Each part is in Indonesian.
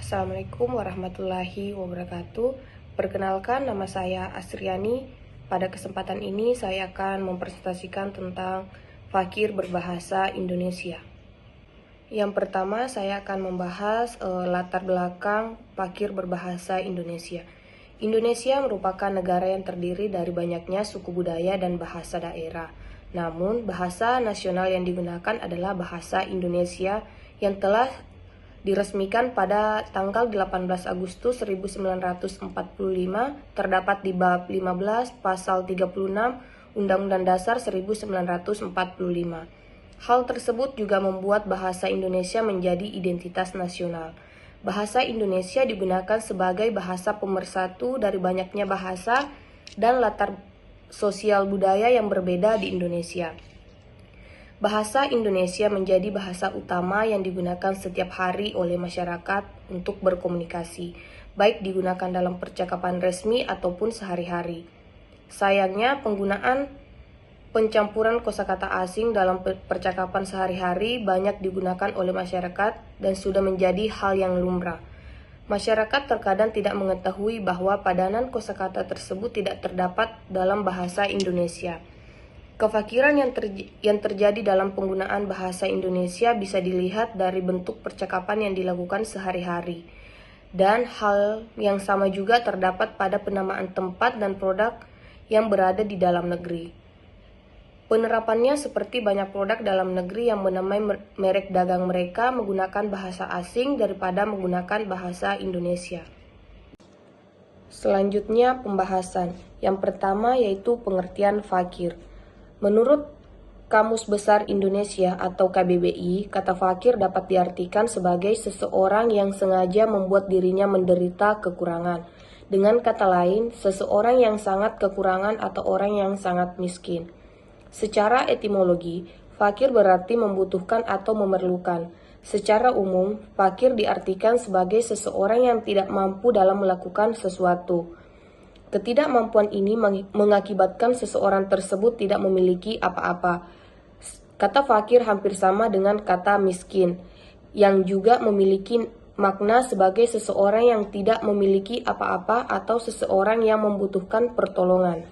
Assalamualaikum warahmatullahi wabarakatuh. Perkenalkan, nama saya Asriani. Pada kesempatan ini saya akan mempresentasikan tentang fakir berbahasa Indonesia. Yang pertama, saya akan membahas latar belakang fakir berbahasa Indonesia. Indonesia merupakan negara yang terdiri dari banyaknya suku budaya dan bahasa daerah. Namun, bahasa nasional yang digunakan adalah bahasa Indonesia yang telah diresmikan pada tanggal 18 Agustus 1945 terdapat di bab 15 pasal 36 Undang-Undang Dasar 1945. Hal tersebut juga membuat bahasa Indonesia menjadi identitas nasional. Bahasa Indonesia digunakan sebagai bahasa pemersatu dari banyaknya bahasa dan latar sosial budaya yang berbeda di Indonesia. Bahasa Indonesia menjadi bahasa utama yang digunakan setiap hari oleh masyarakat untuk berkomunikasi, baik digunakan dalam percakapan resmi ataupun sehari-hari. Sayangnya, penggunaan pencampuran kosakata asing dalam percakapan sehari-hari banyak digunakan oleh masyarakat dan sudah menjadi hal yang lumrah. Masyarakat terkadang tidak mengetahui bahwa padanan kosakata tersebut tidak terdapat dalam bahasa Indonesia. Kefakiran yang terjadi dalam penggunaan bahasa Indonesia bisa dilihat dari bentuk percakapan yang dilakukan sehari-hari. Dan hal yang sama juga terdapat pada penamaan tempat dan produk yang berada di dalam negeri. Penerapannya seperti banyak produk dalam negeri yang menamai merek dagang mereka menggunakan bahasa asing daripada menggunakan bahasa Indonesia. Selanjutnya pembahasan. Yang pertama yaitu pengertian fakir. Menurut Kamus Besar Indonesia atau KBBI, kata fakir dapat diartikan sebagai seseorang yang sengaja membuat dirinya menderita kekurangan. Dengan kata lain, seseorang yang sangat kekurangan atau orang yang sangat miskin. Secara etimologi, fakir berarti membutuhkan atau memerlukan. Secara umum, fakir diartikan sebagai seseorang yang tidak mampu dalam melakukan sesuatu. Ketidakmampuan ini mengakibatkan seseorang tersebut tidak memiliki apa-apa. Kata fakir hampir sama dengan kata miskin, yang juga memiliki makna sebagai seseorang yang tidak memiliki apa-apa atau seseorang yang membutuhkan pertolongan.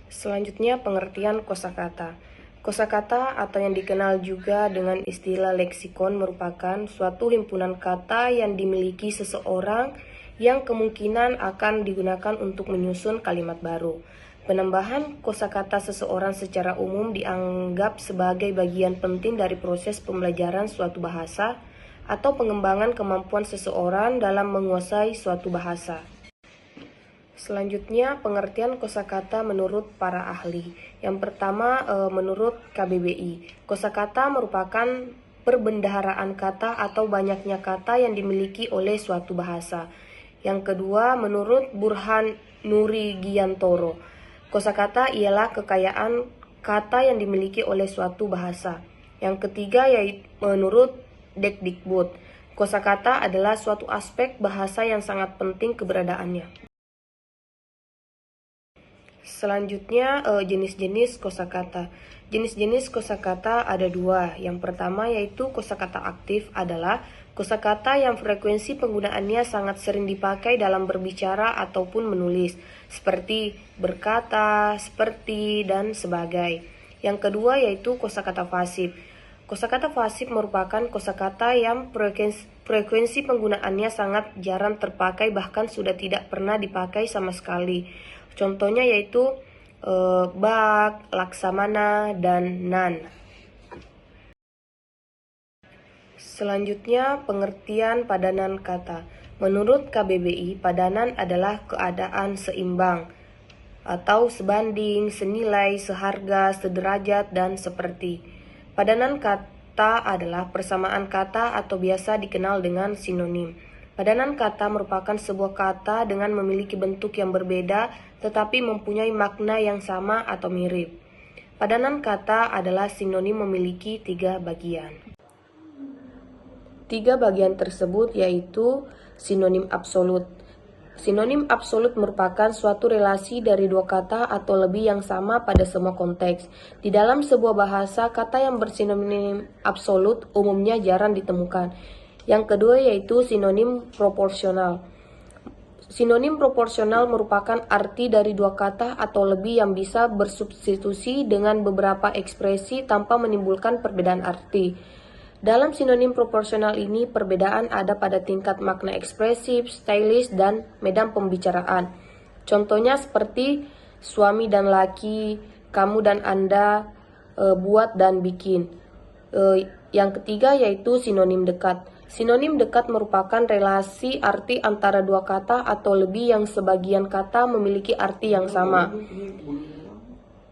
Selanjutnya pengertian kosakata. Kosakata atau yang dikenal juga dengan istilah leksikon merupakan suatu himpunan kata yang dimiliki seseorang yang kemungkinan akan digunakan untuk menyusun kalimat baru. Penambahan kosakata seseorang secara umum dianggap sebagai bagian penting dari proses pembelajaran suatu bahasa atau pengembangan kemampuan seseorang dalam menguasai suatu bahasa. Selanjutnya, pengertian kosakata menurut para ahli. Yang pertama, menurut KBBI, kosakata merupakan perbendaharaan kata atau banyaknya kata yang dimiliki oleh suatu bahasa. Yang kedua, menurut Burhan Nuri Giantoro, kosakata ialah kekayaan kata yang dimiliki oleh suatu bahasa. Yang ketiga, yaitu menurut Dekdikbud, kosakata adalah suatu aspek bahasa yang sangat penting keberadaannya. Selanjutnya, jenis-jenis kosakata. Jenis-jenis kosakata ada dua. Yang pertama yaitu kosakata aktif adalah kosakata yang frekuensi penggunaannya sangat sering dipakai dalam berbicara ataupun menulis, seperti berkata, seperti, dan sebagai. Yang kedua yaitu kosakata pasif. Kosakata pasif merupakan kosakata yang frekuensi penggunaannya sangat jarang terpakai, bahkan sudah tidak pernah dipakai sama sekali. Contohnya yaitu bak, laksamana, dan nan. Selanjutnya pengertian padanan kata. Menurut KBBI, padanan adalah keadaan seimbang atau sebanding, senilai, seharga, sederajat, dan seperti. Padanan kata adalah persamaan kata atau biasa dikenal dengan sinonim. Padanan kata merupakan sebuah kata dengan memiliki bentuk yang berbeda tetapi mempunyai makna yang sama atau mirip. Padanan kata adalah sinonim memiliki 3 bagian. 3 bagian tersebut yaitu sinonim absolut. Sinonim absolut merupakan suatu relasi dari 2 kata atau lebih yang sama pada semua konteks. Di dalam sebuah bahasa, kata yang bersinonim absolut umumnya jarang ditemukan. Yang kedua yaitu sinonim proporsional. Sinonim proporsional merupakan arti dari dua kata atau lebih yang bisa bersubstitusi dengan beberapa ekspresi tanpa menimbulkan perbedaan arti. Dalam sinonim proporsional ini, perbedaan ada pada tingkat makna ekspresif, stylish, dan medan pembicaraan. Contohnya seperti suami dan laki, kamu dan Anda, buat dan bikin. Yang ketiga yaitu sinonim dekat. Sinonim dekat merupakan relasi arti antara dua kata atau lebih yang sebagian kata memiliki arti yang sama.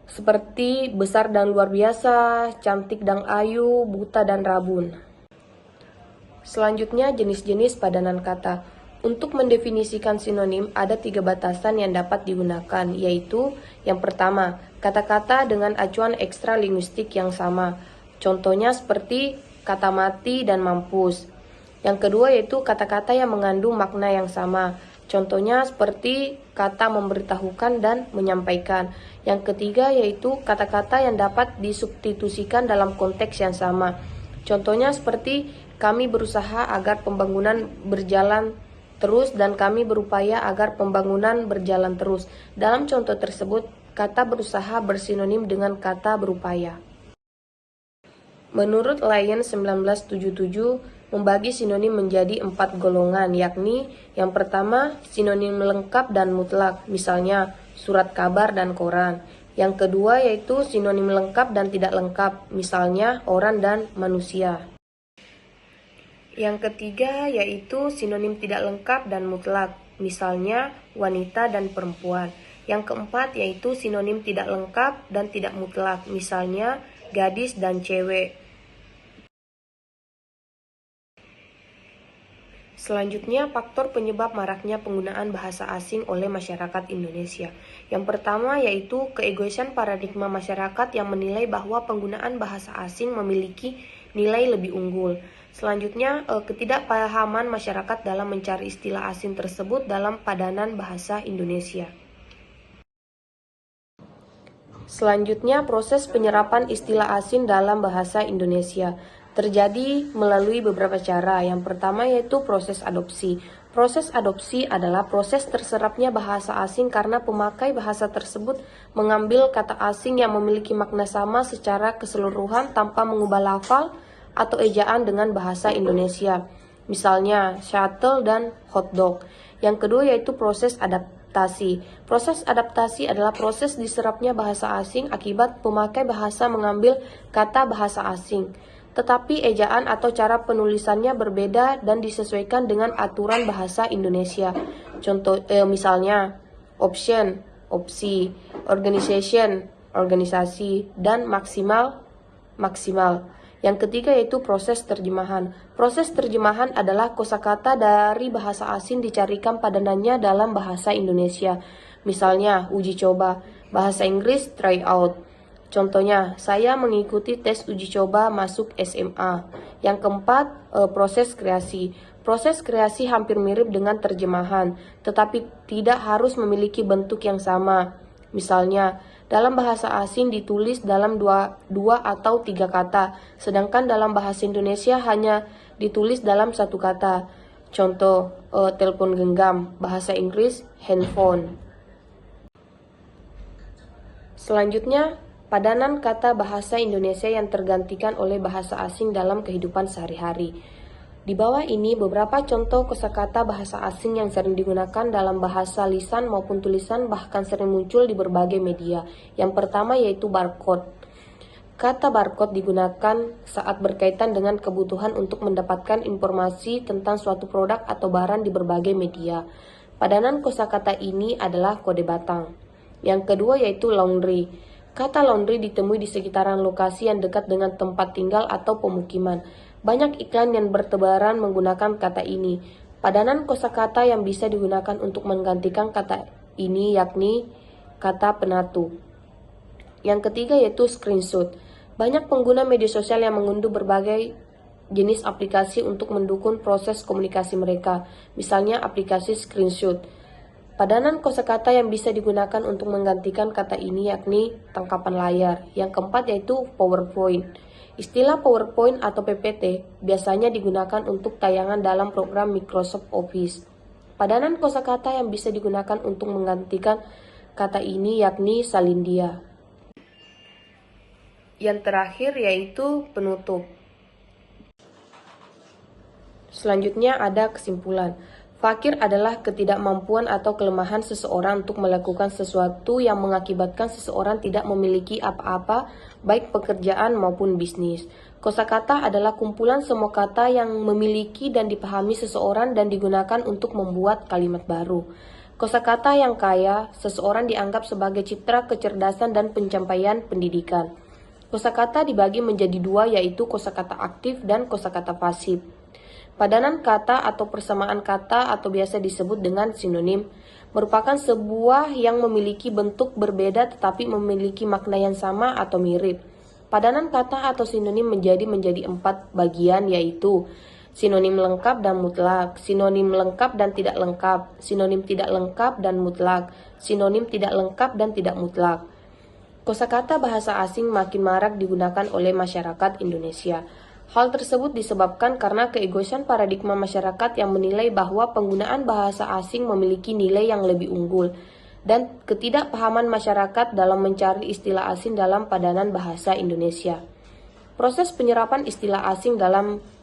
Seperti besar dan luar biasa, cantik dan ayu, buta dan rabun. Selanjutnya jenis-jenis padanan kata. Untuk mendefinisikan sinonim ada 3 batasan yang dapat digunakan, yaitu yang pertama, kata-kata dengan acuan ekstra linguistik yang sama. Contohnya seperti kata mati dan mampus. Yang kedua yaitu kata-kata yang mengandung makna yang sama. Contohnya seperti kata memberitahukan dan menyampaikan. Yang ketiga yaitu kata-kata yang dapat disubstitusikan dalam konteks yang sama. Contohnya seperti kami berusaha agar pembangunan berjalan terus dan kami berupaya agar pembangunan berjalan terus. Dalam contoh tersebut, kata berusaha bersinonim dengan kata berupaya. Menurut Lyon 1977, membagi sinonim menjadi 4 golongan, yakni yang pertama sinonim lengkap dan mutlak, misalnya surat kabar dan koran. Yang kedua yaitu sinonim lengkap dan tidak lengkap, misalnya orang dan manusia. Yang ketiga yaitu sinonim tidak lengkap dan mutlak, misalnya wanita dan perempuan. Yang keempat yaitu sinonim tidak lengkap dan tidak mutlak, misalnya gadis dan cewek. Selanjutnya, faktor penyebab maraknya penggunaan bahasa asing oleh masyarakat Indonesia. Yang pertama yaitu keegoisan paradigma masyarakat yang menilai bahwa penggunaan bahasa asing memiliki nilai lebih unggul. Selanjutnya, ketidakpahaman masyarakat dalam mencari istilah asing tersebut dalam padanan bahasa Indonesia. Selanjutnya, proses penyerapan istilah asing dalam bahasa Indonesia terjadi melalui beberapa cara. Yang pertama yaitu proses adopsi. Proses adopsi adalah proses terserapnya bahasa asing karena pemakai bahasa tersebut mengambil kata asing yang memiliki makna sama secara keseluruhan tanpa mengubah lafal atau ejaan dengan bahasa Indonesia. Misalnya shuttle dan hotdog. Yang kedua yaitu proses adaptasi. Proses adaptasi adalah proses diserapnya bahasa asing akibat pemakai bahasa mengambil kata bahasa asing, tetapi ejaan atau cara penulisannya berbeda dan disesuaikan dengan aturan bahasa Indonesia. Contoh misalnya option, opsi, organization, organisasi, dan maksimal, maksimal. Yang ketiga yaitu proses terjemahan. Proses terjemahan adalah kosakata dari bahasa asing dicarikan padanannya dalam bahasa Indonesia. Misalnya uji coba, bahasa Inggris try out. Contohnya, saya mengikuti tes uji coba masuk SMA. Yang keempat, proses kreasi. Proses kreasi hampir mirip dengan terjemahan, tetapi tidak harus memiliki bentuk yang sama. Misalnya, dalam bahasa asing ditulis dalam dua atau 3 kata, sedangkan dalam bahasa Indonesia hanya ditulis dalam 1 kata. Contoh, telepon genggam, bahasa Inggris handphone. Selanjutnya, padanan kata bahasa Indonesia yang tergantikan oleh bahasa asing dalam kehidupan sehari-hari. Di bawah ini beberapa contoh kosakata bahasa asing yang sering digunakan dalam bahasa lisan maupun tulisan, bahkan sering muncul di berbagai media. Yang pertama yaitu barcode. Kata barcode digunakan saat berkaitan dengan kebutuhan untuk mendapatkan informasi tentang suatu produk atau barang di berbagai media. Padanan kosakata ini adalah kode batang. Yang kedua yaitu laundry. Kata laundry ditemui di sekitaran lokasi yang dekat dengan tempat tinggal atau pemukiman. Banyak iklan yang bertebaran menggunakan kata ini. Padanan kosakata yang bisa digunakan untuk menggantikan kata ini yakni kata penatu. Yang ketiga yaitu screenshot. Banyak pengguna media sosial yang mengunduh berbagai jenis aplikasi untuk mendukung proses komunikasi mereka. Misalnya aplikasi screenshot. Padanan kosakata yang bisa digunakan untuk menggantikan kata ini yakni tangkapan layar. Yang keempat yaitu PowerPoint. Istilah PowerPoint atau PPT biasanya digunakan untuk tayangan dalam program Microsoft Office. Padanan kosakata yang bisa digunakan untuk menggantikan kata ini yakni salindia. Yang terakhir yaitu penutup. Selanjutnya ada kesimpulan. Fakir adalah ketidakmampuan atau kelemahan seseorang untuk melakukan sesuatu yang mengakibatkan seseorang tidak memiliki apa-apa, baik pekerjaan maupun bisnis. Kosakata adalah kumpulan semua kata yang memiliki dan dipahami seseorang dan digunakan untuk membuat kalimat baru. Kosakata yang kaya, seseorang dianggap sebagai citra kecerdasan dan pencapaian pendidikan. Kosakata dibagi menjadi dua, yaitu kosakata aktif dan kosakata pasif. Padanan kata atau persamaan kata atau biasa disebut dengan sinonim merupakan sebuah yang memiliki bentuk berbeda tetapi memiliki makna yang sama atau mirip. Padanan kata atau sinonim menjadi 4 bagian, yaitu sinonim lengkap dan mutlak, sinonim lengkap dan tidak lengkap, sinonim tidak lengkap dan mutlak, sinonim tidak lengkap dan tidak mutlak. Kosakata bahasa asing makin marak digunakan oleh masyarakat Indonesia. Hal tersebut disebabkan karena keegoisan paradigma masyarakat yang menilai bahwa penggunaan bahasa asing memiliki nilai yang lebih unggul, dan ketidakpahaman masyarakat dalam mencari istilah asing dalam padanan bahasa Indonesia. Proses penyerapan istilah asing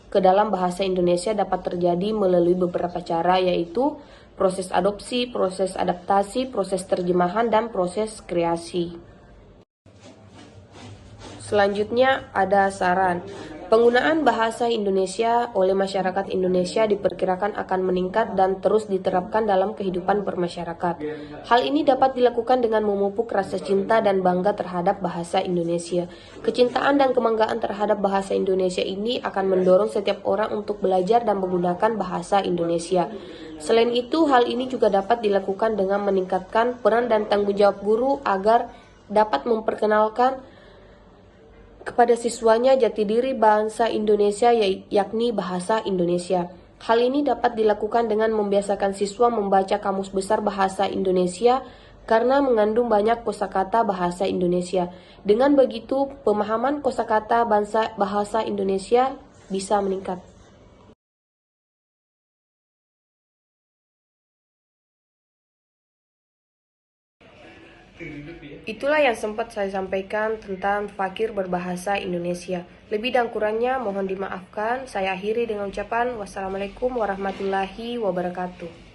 ke dalam bahasa Indonesia dapat terjadi melalui beberapa cara, yaitu proses adopsi, proses adaptasi, proses terjemahan, dan proses kreasi. Selanjutnya ada saran. Penggunaan bahasa Indonesia oleh masyarakat Indonesia diperkirakan akan meningkat dan terus diterapkan dalam kehidupan bermasyarakat. Hal ini dapat dilakukan dengan memupuk rasa cinta dan bangga terhadap bahasa Indonesia. Kecintaan dan kebanggaan terhadap bahasa Indonesia ini akan mendorong setiap orang untuk belajar dan menggunakan bahasa Indonesia. Selain itu, hal ini juga dapat dilakukan dengan meningkatkan peran dan tanggung jawab guru agar dapat memperkenalkan kepada siswanya jati diri bangsa Indonesia, yakni bahasa Indonesia. Hal ini dapat dilakukan dengan membiasakan siswa membaca kamus besar bahasa Indonesia karena mengandung banyak kosakata bahasa Indonesia. Dengan begitu, pemahaman kosakata bahasa Indonesia bisa meningkat. Itulah yang sempat saya sampaikan tentang fakir berbahasa Indonesia. Lebih dan kurangnya mohon dimaafkan. Saya akhiri dengan ucapan wassalamualaikum warahmatullahi wabarakatuh.